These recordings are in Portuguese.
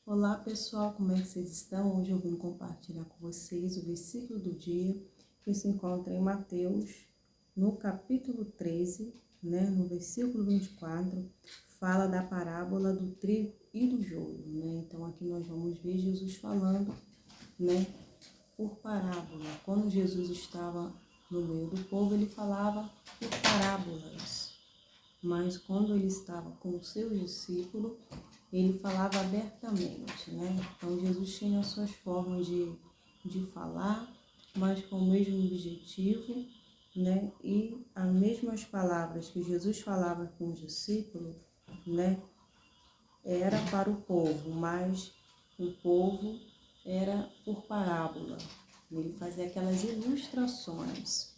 Olá pessoal, como é que vocês estão? Hoje eu vim compartilhar com vocês o versículo do dia que se encontra em Mateus, no capítulo 13, no versículo 24, fala da parábola do trigo e do joio, Então aqui nós vamos ver Jesus falando, por parábola. Quando Jesus estava no meio do povo, ele falava por parábolas. Mas quando ele estava com os seus discípulos, ele falava abertamente, Então Jesus tinha as suas formas de falar, mas com o mesmo objetivo, E as mesmas palavras que Jesus falava com os discípulos, Era para o povo, mas o povo era por parábola. Ele fazia aquelas ilustrações,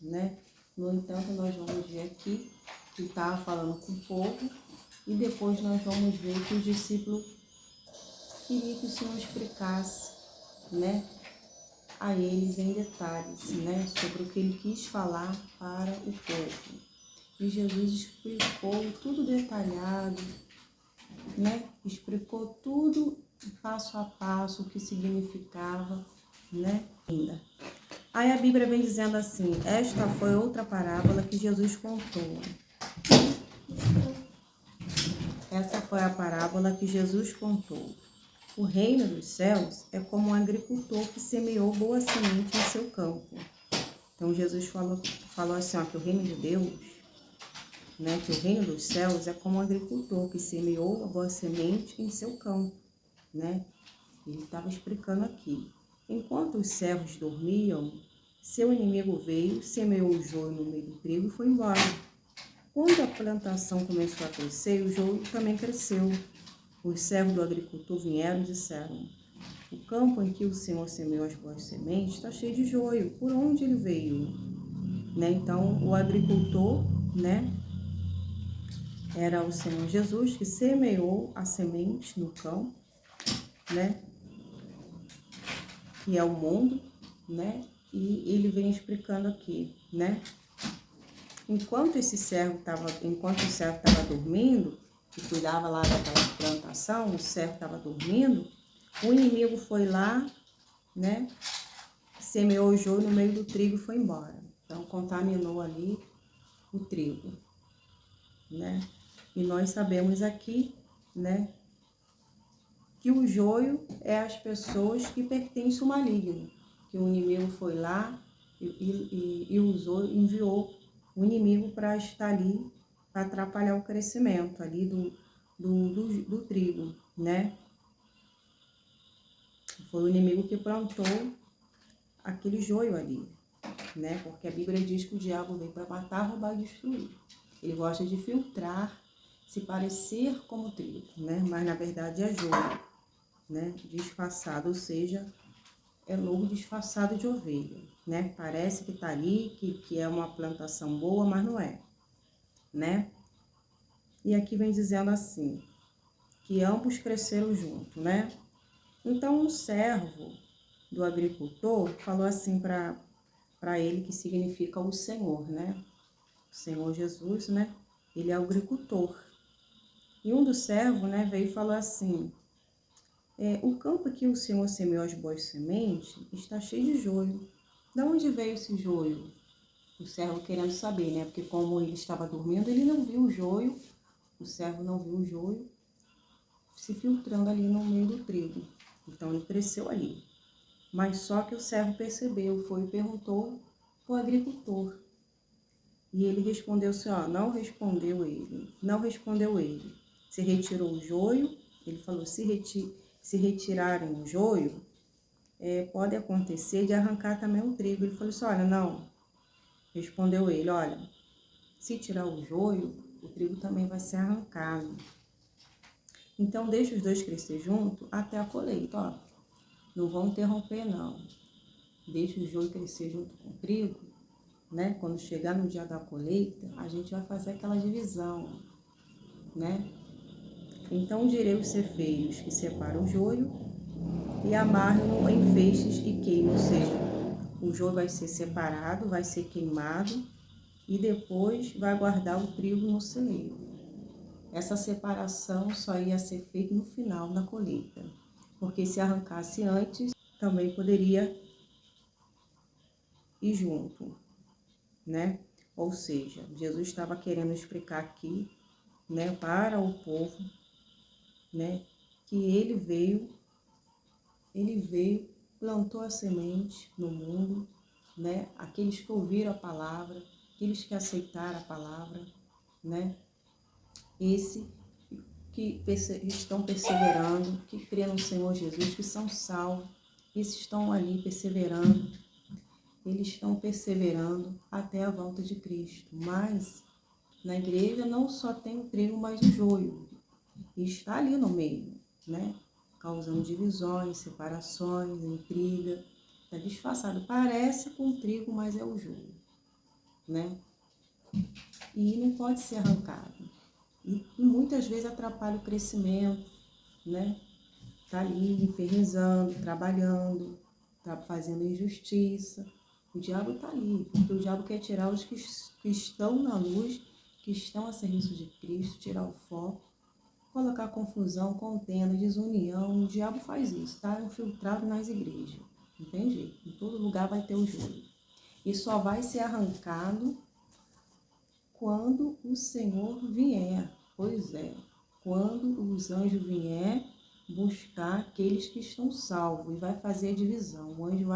No entanto, nós vamos ver aqui que estava falando com o povo e depois nós vamos ver que os discípulos queriam que o Senhor explicasse, a eles em detalhes, sobre o que ele quis falar para o povo. E Jesus explicou tudo detalhado, Explicou tudo passo a passo, o que significava, Ainda. Aí a Bíblia vem dizendo assim: esta foi outra parábola que Jesus contou. Essa foi a parábola que Jesus contou. O reino dos céus é como um agricultor que semeou boa semente em seu campo. Então Jesus falou assim, que o reino de Deus, que o reino dos céus é como um agricultor que semeou a boa semente em seu campo, Ele estava explicando aqui. Enquanto os servos dormiam, seu inimigo veio, semeou o joio no meio do trigo e foi embora. Quando a plantação começou a crescer, o joio também cresceu. Os servos do agricultor vieram e disseram: o campo em que o Senhor semeou as boas sementes está cheio de joio. Por onde ele veio? Então, o agricultor, era o Senhor Jesus que semeou a semente no campo, que é o mundo, E ele vem explicando aqui, Enquanto o servo estava dormindo, que cuidava lá daquela plantação, o servo estava dormindo, o inimigo foi lá, semeou o joio no meio do trigo e foi embora. Então, contaminou ali o trigo, E nós sabemos aqui, que o joio é as pessoas que pertencem ao maligno, que o inimigo foi lá e usou, enviou o inimigo para estar ali, para atrapalhar o crescimento ali do trigo, Foi o inimigo que plantou aquele joio ali, Porque a Bíblia diz que o diabo vem para matar, roubar e destruir. Ele gosta de filtrar, se parecer como trigo, Mas na verdade é joio, Disfarçado, ou seja, é lobo disfarçado de ovelha, Parece que está ali, que é uma plantação boa, mas não é, E aqui vem dizendo assim, que ambos cresceram juntos, Então o servo do agricultor falou assim para ele, que significa o Senhor, O Senhor Jesus, Ele é o agricultor. E um dos servos, veio e falou assim: o campo que o Senhor semeou as boas sementes está cheio de joio. De onde veio esse joio? O servo querendo saber, Porque como ele estava dormindo, ele não viu o joio, o servo não viu o joio se filtrando ali no meio do trigo. Então ele cresceu ali. Mas só que o servo percebeu, foi e perguntou para o agricultor. E ele respondeu assim, não respondeu ele. Se retirou o joio, ele falou, se retirarem o joio, pode acontecer de arrancar também o trigo. Ele falou assim, não. Respondeu ele, se tirar o joio, o trigo também vai ser arrancado. Então, deixa os dois crescer junto até a colheita, Não vão interromper, não. Deixa o joio crescer junto com o trigo, Quando chegar no dia da colheita, a gente vai fazer aquela divisão, Então, direi os cefeiros que separam o joio e amarram-no em feixes e queimam, ou seja, o joio vai ser separado, vai ser queimado e depois vai guardar o trigo no celeiro. Essa separação só ia ser feita no final da colheita. porque se arrancasse antes, também poderia ir junto, né? Ou seja, Jesus estava querendo explicar aqui, né, para o povo, né, que ele veio, plantou a semente no mundo, né? Aqueles que ouviram a palavra, aqueles que aceitaram a palavra, né? Esse que estão perseverando, que crêem no Senhor Jesus, que são salvos, esses estão ali perseverando, eles estão perseverando até a volta de Cristo. Mas na igreja não só tem o trigo, mas o joio, e está ali no meio, né? Causando divisões, separações, intriga. Está disfarçado. Parece com trigo, mas é o joio, né? E não pode ser arrancado. E muitas vezes atrapalha o crescimento, né? Está ali infernizando, trabalhando, está fazendo injustiça. O diabo está ali, porque o diabo quer tirar os que estão na luz, que estão a serviço de Cristo, tirar o foco, colocar confusão, contenda, desunião. O diabo faz isso, está infiltrado nas igrejas. Não tem jeito, em todo lugar vai ter o joio. E só vai ser arrancado quando o Senhor vier. Pois é, quando os anjos vier buscar aqueles que estão salvos e vai fazer a divisão. O anjo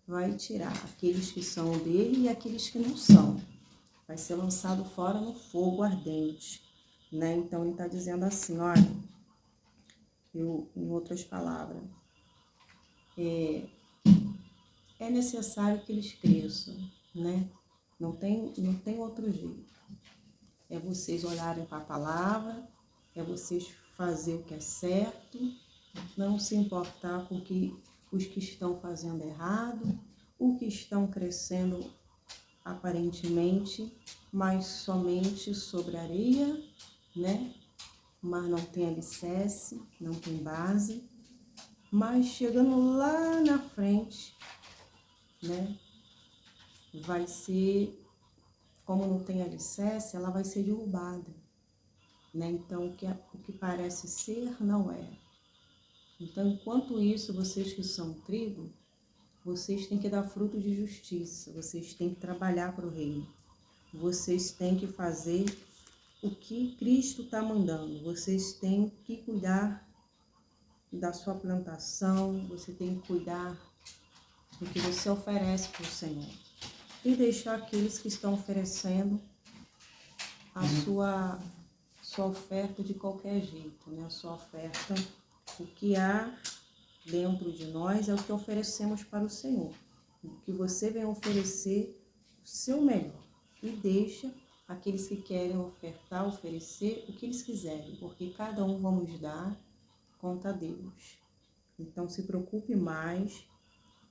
vai tirar aqueles que são dele e aqueles que não são. Vai ser lançado fora no fogo ardente, né? Então ele está dizendo assim, olha, em outras palavras, é necessário que eles cresçam, né? Não tem outro jeito. É vocês olharem para a palavra, é vocês fazer o que é certo, não se importar com os que estão fazendo errado, o que estão crescendo aparentemente, mas somente sobre areia, né? Mas não tem alicerce, não tem base. Mas chegando lá na frente, né? Vai ser, como não tem alicerce, ela vai ser derrubada, né? Então, o que parece ser, não é. Então, enquanto isso, vocês que são trigo, vocês têm que dar fruto de justiça, vocês têm que trabalhar para o reino, vocês têm que fazer o que Cristo está mandando, vocês têm que cuidar da sua plantação, você tem que cuidar do que você oferece para o Senhor e deixar aqueles que estão oferecendo a sua oferta de qualquer jeito, né? A sua oferta, o que há dentro de nós é o que oferecemos para o Senhor. O que você vem oferecer o seu melhor e deixa aqueles que querem ofertar, oferecer o que eles quiserem, porque cada um vamos dar conta a Deus. Então se preocupe mais,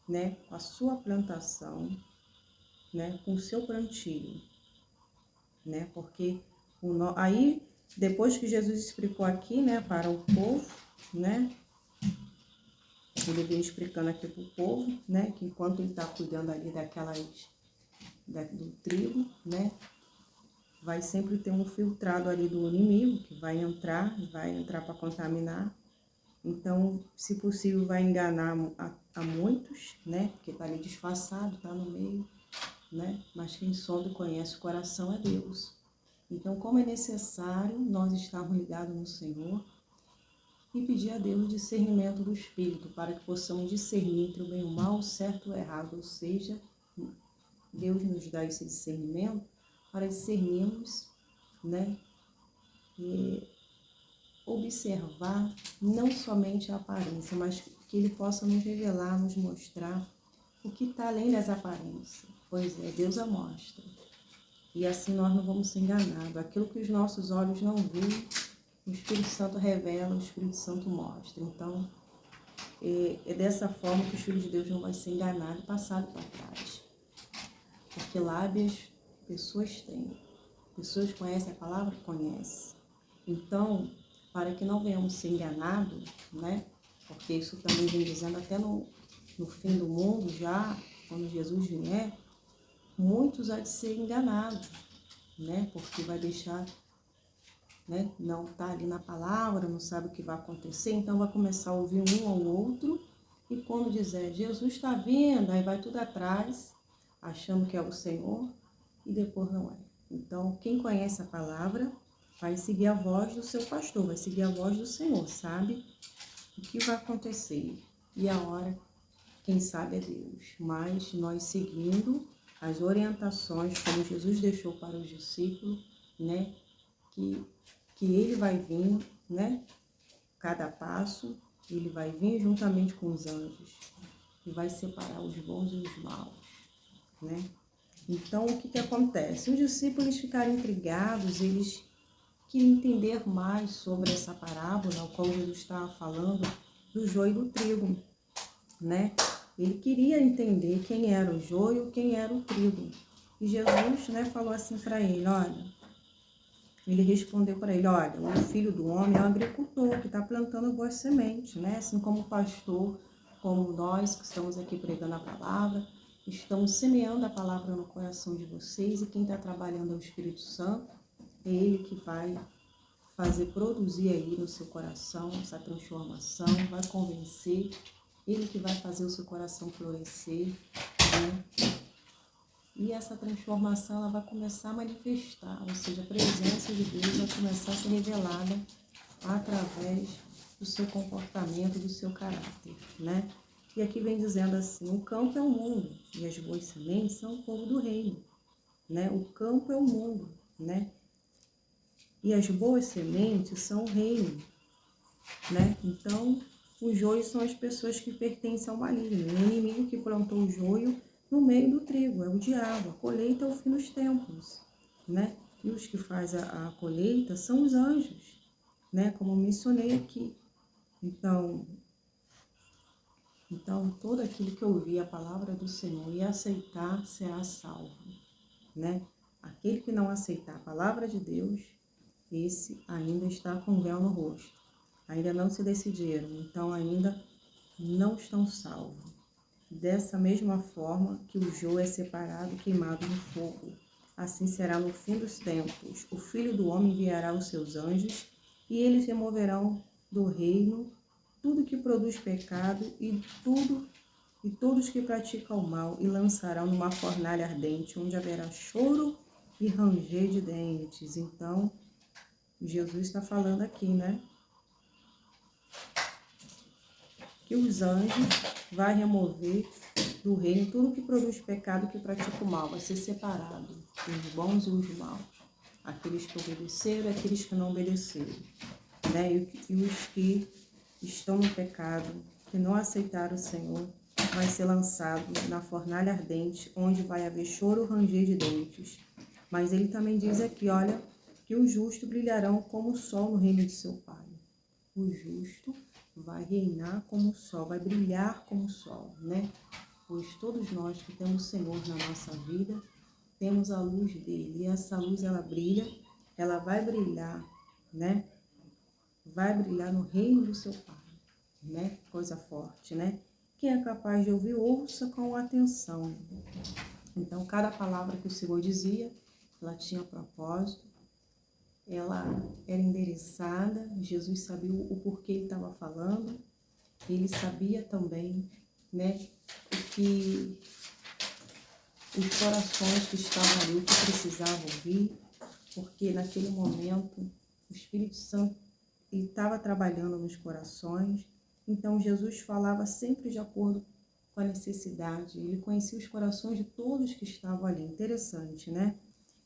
né, com a sua plantação, né, com o seu plantio, né, porque aí depois que Jesus explicou aqui, né, para o povo, né, ele vem explicando aqui para o povo, né, que enquanto ele está cuidando ali do trigo, né, vai sempre ter um filtrado ali do inimigo que vai entrar para contaminar. Então, se possível, vai enganar a muitos, né, porque está ali disfarçado, está no meio, né, mas quem sonda e conhece o coração é Deus. Então, como é necessário nós estarmos ligados no Senhor e pedir a Deus o discernimento do Espírito, para que possamos discernir entre o bem e o mal, o certo e o errado, ou seja, Deus nos dá esse discernimento para discernirmos, né, e observar não somente a aparência, mas que Ele possa nos revelar, nos mostrar o que está além das aparências. Pois é, Deus a mostra. E assim nós não vamos ser enganados. Aquilo que os nossos olhos não veem, o Espírito Santo revela, o Espírito Santo mostra. Então, é dessa forma que o Filho de Deus não vai ser enganado e passado para trás. Porque lábias, pessoas têm. Pessoas conhecem a palavra? Conhecem. Então, para que não venhamos ser enganados, né? Porque isso também vem dizendo até no fim do mundo, já, quando Jesus vier, muitos há de ser enganados, né? Porque vai deixar né, não está ali na palavra, não sabe o que vai acontecer, então vai começar a ouvir um ao outro, e quando dizer Jesus está vindo, aí vai tudo atrás, achando que é o Senhor, e depois não é. Então, quem conhece a palavra vai seguir a voz do seu pastor, vai seguir a voz do Senhor, sabe o que vai acontecer. E a hora, quem sabe é Deus. Mas nós seguindo as orientações como Jesus deixou para os discípulos, né? Que ele vai vir, né? Cada passo, ele vai vir juntamente com os anjos e vai separar os bons e os maus, né? Então, o que acontece? Os discípulos ficaram intrigados, eles queriam entender mais sobre essa parábola, ao qual Jesus estava falando do joio e do trigo, né? Ele queria entender quem era o joio, quem era o trigo. E Jesus, né, falou assim para ele, olha, ele respondeu para ele, olha, o filho do homem é um agricultor que está plantando boas sementes, né? Assim como o pastor, como nós que estamos aqui pregando a palavra, estamos semeando a palavra no coração de vocês, e quem está trabalhando é o Espírito Santo, é ele que vai fazer produzir aí no seu coração essa transformação, vai convencer, ele que vai fazer o seu coração florescer, né? E essa transformação ela vai começar a manifestar, ou seja, a presença de Deus vai começar a ser revelada através do seu comportamento, do seu caráter, né? E aqui vem dizendo assim, o campo é o mundo e as boas sementes são o povo do reino, né? O campo é o mundo, né? E as boas sementes são o reino, né? Então, os joios são as pessoas que pertencem ao maligno. O inimigo que plantou o joio no meio do trigo é o diabo. A colheita é o fim dos tempos, né? E os que fazem a colheita são os anjos, né? Como mencionei aqui. Então, todo aquele que ouvir a palavra do Senhor e aceitar será salvo, né? Aquele que não aceitar a palavra de Deus, esse ainda está com um véu no rosto. Ainda não se decidiram, então ainda não estão salvos. Dessa mesma forma que o joio é separado e queimado no fogo, assim será no fim dos tempos. O Filho do Homem enviará os seus anjos, e eles removerão do reino tudo que produz pecado e todos que praticam o mal, e lançarão numa fornalha ardente, onde haverá choro e ranger de dentes. Então, Jesus está falando aqui, né? Que os anjos vai remover do reino tudo que produz pecado e que pratica o mal, vai ser separado, os bons e os maus, aqueles que obedeceram e aqueles que não obedeceram, né? E os que estão no pecado, que não aceitaram o Senhor, vai ser lançado na fornalha ardente, onde vai haver choro e ranger de dentes. Mas ele também diz aqui, olha, que os justos brilharão como o sol no reino de seu Pai. O justo vai reinar como o sol, vai brilhar como o sol, né? Pois todos nós que temos o Senhor na nossa vida, temos a luz dele. E essa luz, ela brilha, ela vai brilhar, né? Vai brilhar no reino do seu Pai, né? Coisa forte, né? Quem é capaz de ouvir, ouça com atenção. Então, cada palavra que o Senhor dizia, ela tinha propósito, ela era endereçada, Jesus sabia o porquê ele estava falando, ele sabia também, né, o que os corações que estavam ali, o que precisavam ouvir, porque naquele momento o Espírito Santo ele estava trabalhando nos corações, então Jesus falava sempre de acordo com a necessidade, ele conhecia os corações de todos que estavam ali, interessante, né?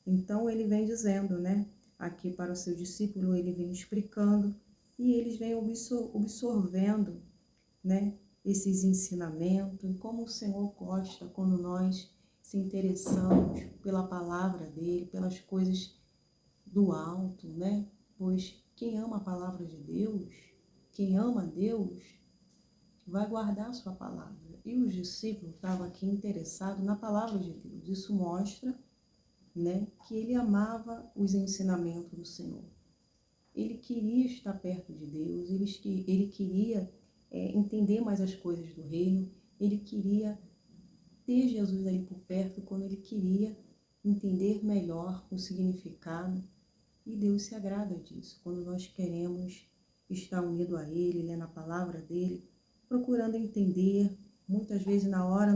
Então ele vem dizendo, né, aqui para o seu discípulo, ele vem explicando e eles vêm absorvendo, né, esses ensinamentos, e como o Senhor gosta quando nós se interessamos pela palavra dele, pelas coisas do alto, né? Pois quem ama a palavra de Deus, quem ama Deus, vai guardar a sua palavra. E os discípulos estavam aqui interessados na palavra de Deus. Isso mostra, né, que ele amava os ensinamentos do Senhor. Ele queria estar perto de Deus, ele queria entender mais as coisas do reino, ele queria ter Jesus ali por perto, quando ele queria entender melhor o significado E Deus se agrada disso, quando nós queremos estar unido a Ele, lendo a palavra dEle, procurando entender. Muitas vezes na hora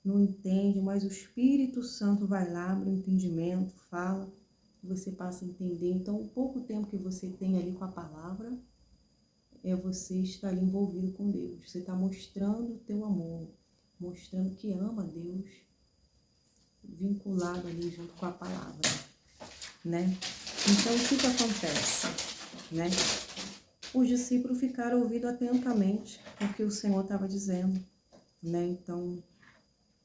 não entende, mas o Espírito Santo vai lá, abre o entendimento, fala, e você passa a entender. Então, o pouco tempo que você tem ali com a palavra, você estar ali envolvido com Deus. Você está mostrando o teu amor, mostrando que ama Deus, vinculado ali junto com a palavra, né? Então, o que acontece, né? Os discípulos ficaram ouvindo atentamente o que o Senhor estava dizendo, né? Então,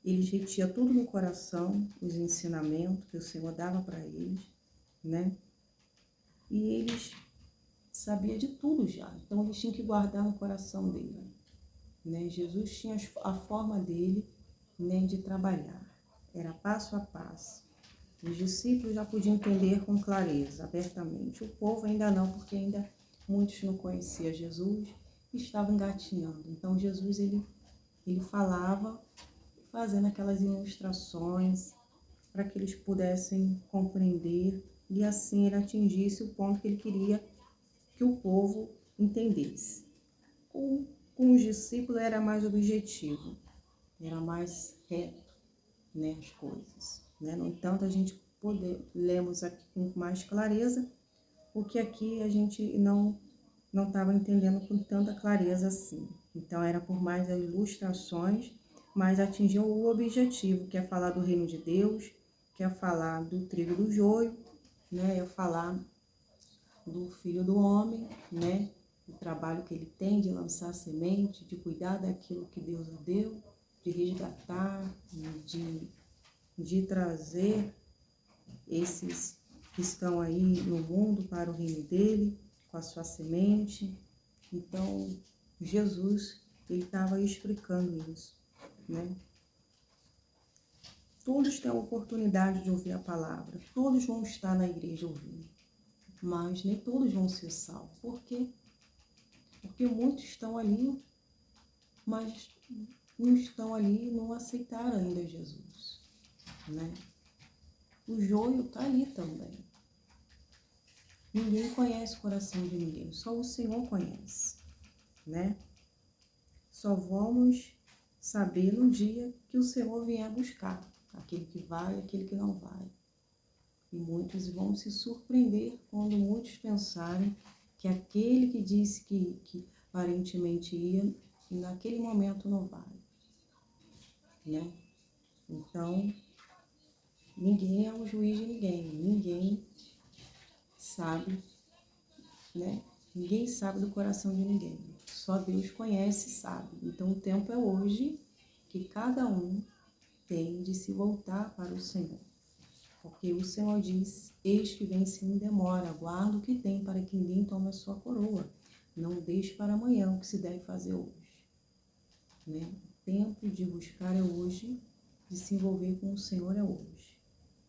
eles retiam tudo no coração, os ensinamentos que o Senhor dava para eles, né? E eles sabiam de tudo já, então eles tinham que guardar no coração dele, né? Jesus tinha a forma dele, né, de trabalhar, era passo a passo. Os discípulos já podiam entender com clareza, abertamente. O povo ainda não, porque ainda muitos não conheciam Jesus e estavam engatinhando. Então Jesus ele falava, fazendo aquelas ilustrações para que eles pudessem compreender e assim ele atingisse o ponto que ele queria que o povo entendesse. Com os discípulos era mais objetivo, era mais reto, né, as coisas, né? No entanto, a gente lemos aqui com mais clareza, porque aqui a gente não estava entendendo com tanta clareza assim. Então, era por mais as ilustrações, mas atingiu o objetivo, que é falar do reino de Deus, que é falar do trigo do joio, né? É falar do Filho do Homem, né? O trabalho que ele tem de lançar semente, de cuidar daquilo que Deus o deu, de resgatar, de trazer esses que estão aí no mundo para o reino dele, com a sua semente. Então, Jesus, ele estava explicando isso, né? Todos têm a oportunidade de ouvir a palavra, todos vão estar na igreja ouvindo, mas nem todos vão ser salvos. Por quê? Porque muitos estão ali, mas não estão ali, não aceitaram ainda Jesus, né? O joio está ali também. Ninguém conhece o coração de ninguém, só o Senhor conhece, né? Só vamos saber no dia que o Senhor vier buscar, aquele que vai e aquele que não vai. E muitos vão se surpreender quando muitos pensarem que aquele que disse que aparentemente ia, naquele momento não vai, né? Então, ninguém é o juiz de ninguém, ninguém sabe, né? Ninguém sabe do coração de ninguém, só Deus conhece e sabe. Então o tempo é hoje que cada um tem de se voltar para o Senhor. Porque o Senhor diz, eis que vem sem demora, guarda o que tem para que ninguém tome a sua coroa. Não deixe para amanhã o que se deve fazer hoje, né? O tempo de buscar é hoje, de se envolver com o Senhor é hoje,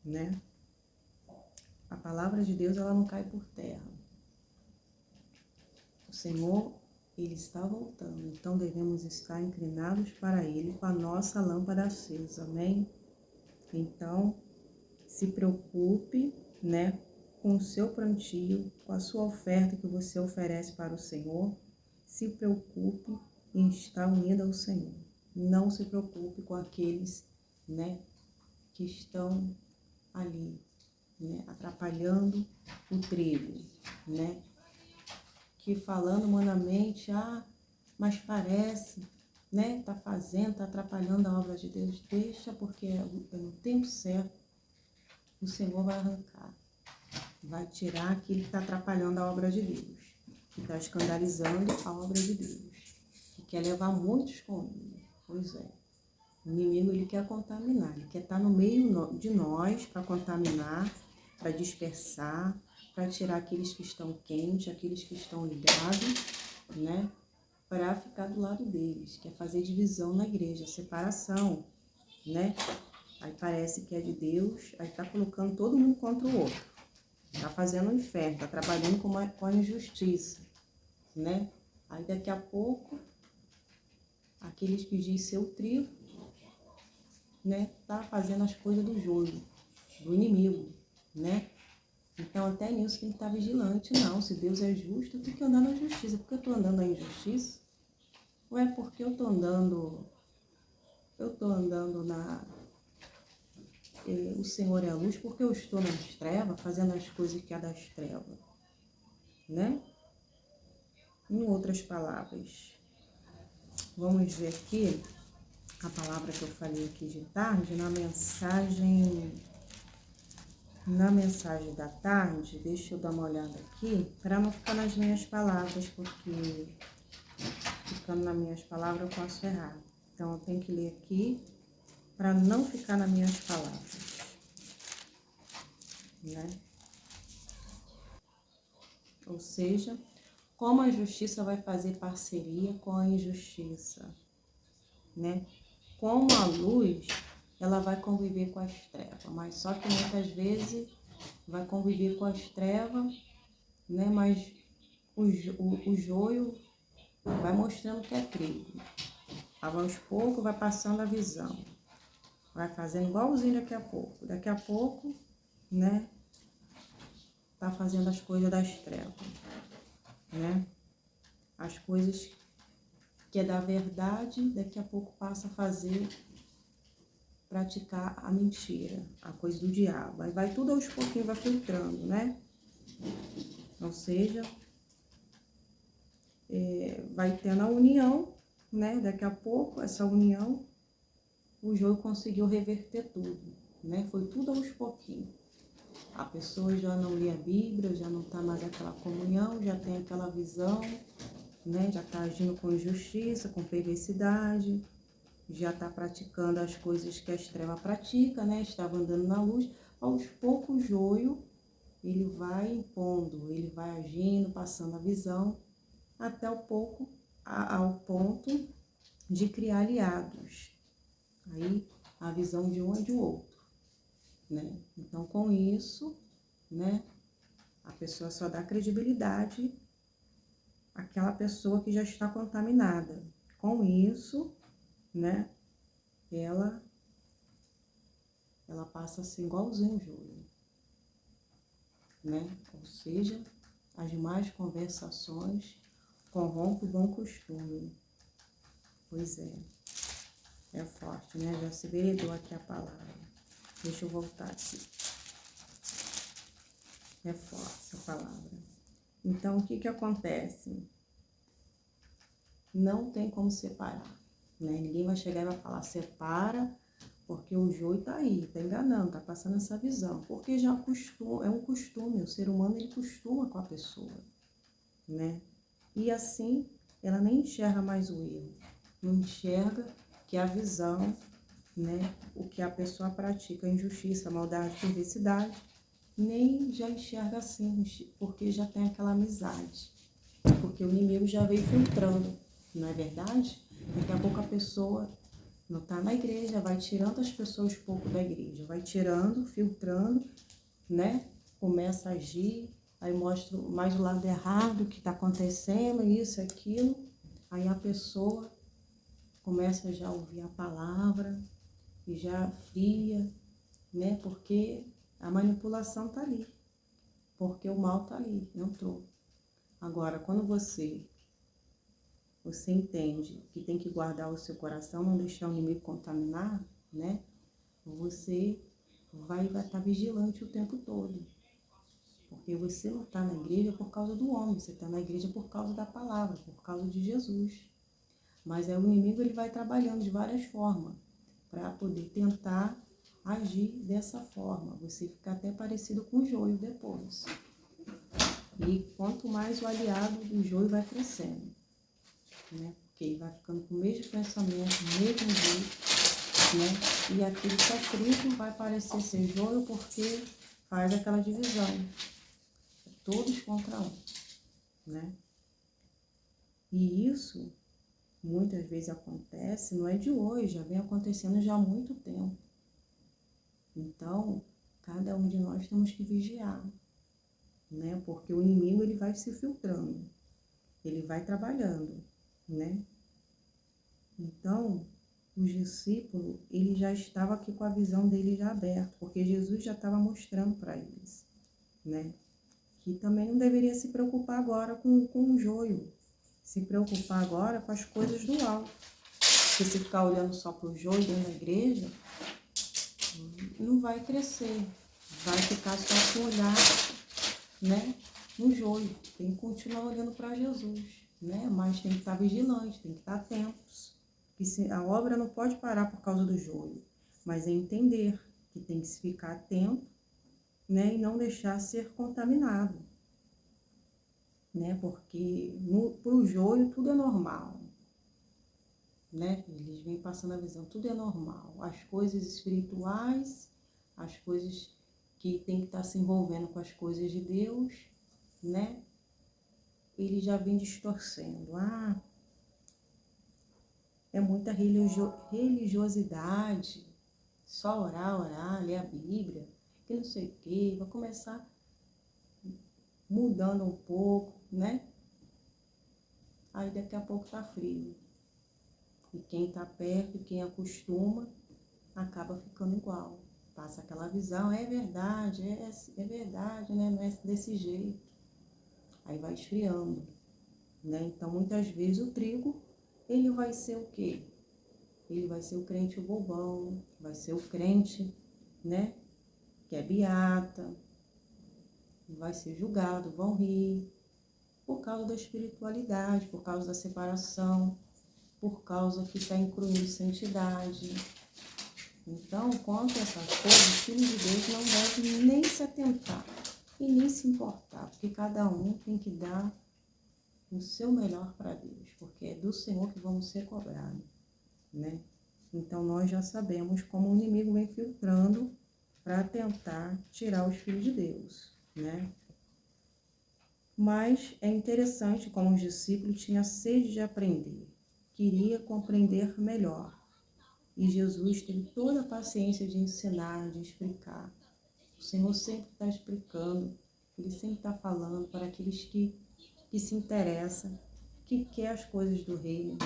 né? A palavra de Deus, ela não cai por terra. O Senhor, ele está voltando, então devemos estar inclinados para ele com a nossa lâmpada acesa, amém? Então, se preocupe, né, com o seu plantio, com a sua oferta que você oferece para o Senhor. Se preocupe em estar unido ao Senhor. Não se preocupe com aqueles, né, que estão ali, né, atrapalhando o trigo, né? Que falando humanamente, mas parece, né, tá fazendo, tá atrapalhando a obra de Deus. Deixa, porque no tempo certo o Senhor vai arrancar, vai tirar aquilo que está atrapalhando a obra de Deus, que está escandalizando a obra de Deus, que quer levar muitos com ele. Pois é, o inimigo, ele quer contaminar, ele quer estar no meio de nós para contaminar, para dispersar, para tirar aqueles que estão quentes, aqueles que estão ligados, né? Para ficar do lado deles, quer fazer divisão na igreja, separação, né? Aí parece que é de Deus, aí tá colocando todo mundo contra o outro, tá fazendo o inferno, tá trabalhando com a injustiça, né? Aí daqui a pouco, aqueles que dizem ser o trigo, né, tá fazendo as coisas do joio, do inimigo, né? Então, até nisso tem que estar vigilante. Não, se Deus é justo, eu tenho que andar na justiça. Porque eu estou andando na injustiça? Ou é porque eu estou andando na... o Senhor é a luz, porque eu estou nas trevas, fazendo as coisas que é das trevas, né? Em outras palavras, vamos ver aqui a palavra que eu falei aqui de tarde, na mensagem da tarde. Deixa eu dar uma olhada aqui, para não ficar nas minhas palavras, porque ficando nas minhas palavras eu posso errar. Então, eu tenho que ler aqui, para não ficar nas minhas palavras, né? Ou seja, como a justiça vai fazer parceria com a injustiça, né? Como a luz, ela vai conviver com as trevas, mas só que muitas vezes vai conviver com as trevas, né? Mas o joio vai mostrando que é trigo. Aos poucos vai passando a visão, vai fazendo igualzinho daqui a pouco. Daqui a pouco, né? Tá fazendo as coisas das trevas, né? As coisas que é da verdade, daqui a pouco passa a praticar a mentira, a coisa do diabo. Aí vai tudo aos pouquinhos, vai filtrando, né? Ou seja, vai tendo a união, né? Daqui a pouco, essa união, o joio conseguiu reverter tudo, né? Foi tudo aos pouquinhos. A pessoa já não lê a Bíblia, já não está mais aquela comunhão, já tem aquela visão, né? Já está agindo com injustiça, com perversidade, já está praticando as coisas que as trevas praticam, né? Estava andando na luz. Aos poucos, o joio, ele vai impondo, ele vai agindo, passando a visão, até ao ponto de criar aliados. Aí, a visão de um é de outro, né? Então, com isso, né? A pessoa só dá credibilidade àquela pessoa que já está contaminada. Com isso, né? Ela passa a ser igualzinho o joio, né? Ou seja, as más conversações corrompem o bom costume. Pois é forte, né? Já se veredou aqui a palavra. Deixa eu voltar aqui. É forte essa palavra. Então, o que acontece? Não tem como separar, né? Ninguém vai chegar e vai falar, separa, porque o joio tá aí, tá enganando, tá passando essa visão. Porque já é um costume, o ser humano, ele costuma com a pessoa, né? E assim, ela nem enxerga mais o erro, não enxerga que a visão, né? O que a pessoa pratica, a injustiça, a maldade, a perversidade, nem já enxerga assim, porque já tem aquela amizade. Porque o inimigo já veio filtrando, não é verdade? Daqui a pouco a pessoa não está na igreja, vai tirando as pessoas um pouco da igreja, vai tirando, filtrando, né? Começa a agir, aí mostra mais o lado errado que está acontecendo, isso, aquilo. Aí a pessoa começa já a ouvir a palavra e já fria, né? Porque a manipulação está ali, porque o mal está ali, entrou. Agora, quando você entende que tem que guardar o seu coração, não deixar o inimigo contaminar, né? Você vai estar vigilante o tempo todo. Porque você não está na igreja por causa do homem, você está na igreja por causa da palavra, por causa de Jesus. Mas aí o inimigo ele vai trabalhando de várias formas para poder tentar agir dessa forma. Você fica até parecido com o joio depois. E quanto mais o aliado do joio vai crescendo, né? Porque ele vai ficando com o mesmo pensamento, o mesmo jeito, né? E aquilo que é trigo vai parecer ser joio porque faz aquela divisão. Todos contra um, né? E isso muitas vezes acontece, não é de hoje, já vem acontecendo já há muito tempo. Então, cada um de nós temos que vigiar, né? Porque o inimigo ele vai se filtrando, ele vai trabalhando, né? Então, os discípulos, ele já estava aqui com a visão dele já aberta, porque Jesus já estava mostrando para eles, né? Que também não deveria se preocupar agora com o joio, se preocupar agora com as coisas do alto. Porque se ficar olhando só para o joio dentro da igreja, não vai crescer, vai ficar só com o olhar, né, no joio. Tem que continuar olhando para Jesus, né? Mas tem que estar vigilante, tem que estar atentos. Que a obra não pode parar por causa do joio, mas é entender que tem que se ficar atento, né, e não deixar ser contaminado, né? Porque para o joio tudo é normal, né? Eles vêm passando a visão, tudo é normal. As coisas espirituais, as coisas que tem que estar se envolvendo com as coisas de Deus, né? Ele já vem distorcendo. É muita religiosidade, só orar, ler a Bíblia, que não sei o quê, vai começar mudando um pouco, né? Aí daqui a pouco tá frio. E quem tá perto, quem acostuma, acaba ficando igual. Passa aquela visão, é verdade, né? Não é desse jeito. Aí vai esfriando, né? Então, muitas vezes o trigo, ele vai ser o quê? Ele vai ser o crente bobão, vai ser o crente, né? Que é beata, vai ser julgado, vão rir, por causa da espiritualidade, por causa da separação, por causa que está incluindo santidade. Então, quanto a essas coisas, os filhos de Deus não devem nem se atentar e nem se importar, porque cada um tem que dar o seu melhor para Deus, porque é do Senhor que vamos ser cobrados, né? Então, nós já sabemos como o inimigo vem filtrando para tentar tirar os filhos de Deus, né? Mas é interessante como os discípulos tinham sede de aprender, queria compreender melhor. E Jesus teve toda a paciência de ensinar, de explicar. O Senhor sempre está explicando, Ele sempre está falando para aqueles que se interessam, que quer as coisas do reino,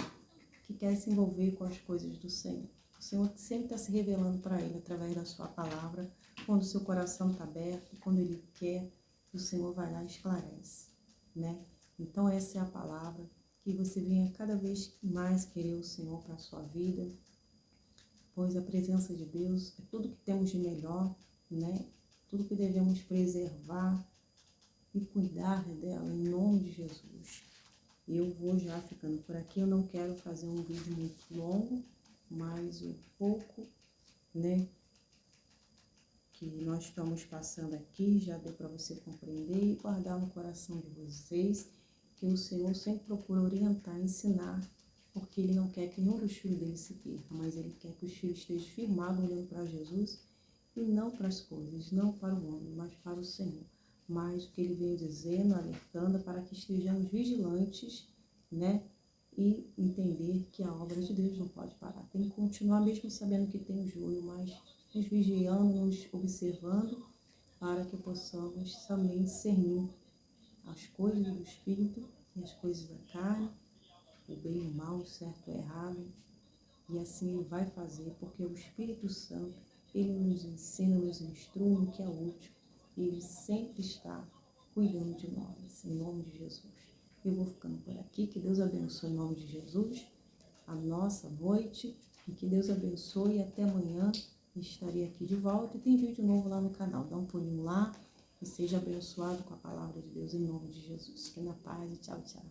que quer se envolver com as coisas do Senhor. O Senhor sempre está se revelando para ele através da sua palavra, quando o seu coração está aberto, quando ele quer, o Senhor vai lá e esclarece, né? Então essa é a palavra, que você venha cada vez mais querer o Senhor para a sua vida, pois a presença de Deus é tudo que temos de melhor, né? Tudo que devemos preservar e cuidar dela, em nome de Jesus. Eu vou já ficando por aqui, eu não quero fazer um vídeo muito longo, mas um pouco, né, que nós estamos passando aqui, já deu para você compreender e guardar no coração de vocês, que o Senhor sempre procura orientar, ensinar, porque Ele não quer que nenhum dos filhos dele se perca, mas Ele quer que os filhos estejam firmados olhando para Jesus e não para as coisas, não para o homem, mas para o Senhor. Mas o que Ele vem dizendo, alertando, para que estejamos vigilantes, né? E entender que a obra de Deus não pode parar. Tem que continuar mesmo sabendo que tem o joio, mas nos vigiando, nos observando, para que possamos também discernir as coisas do Espírito e as coisas da carne, o bem e o mal, o certo e o errado. E assim Ele vai fazer, porque o Espírito Santo, Ele nos ensina, nos instrui no que é útil. E Ele sempre está cuidando de nós, em nome de Jesus. Eu vou ficando por aqui, que Deus abençoe em nome de Jesus a nossa noite, e que Deus abençoe e até amanhã estarei aqui de volta. E tem vídeo novo lá no canal, dá um pulinho lá e seja abençoado com a palavra de Deus em nome de Jesus. Fique na paz e tchau, tchau.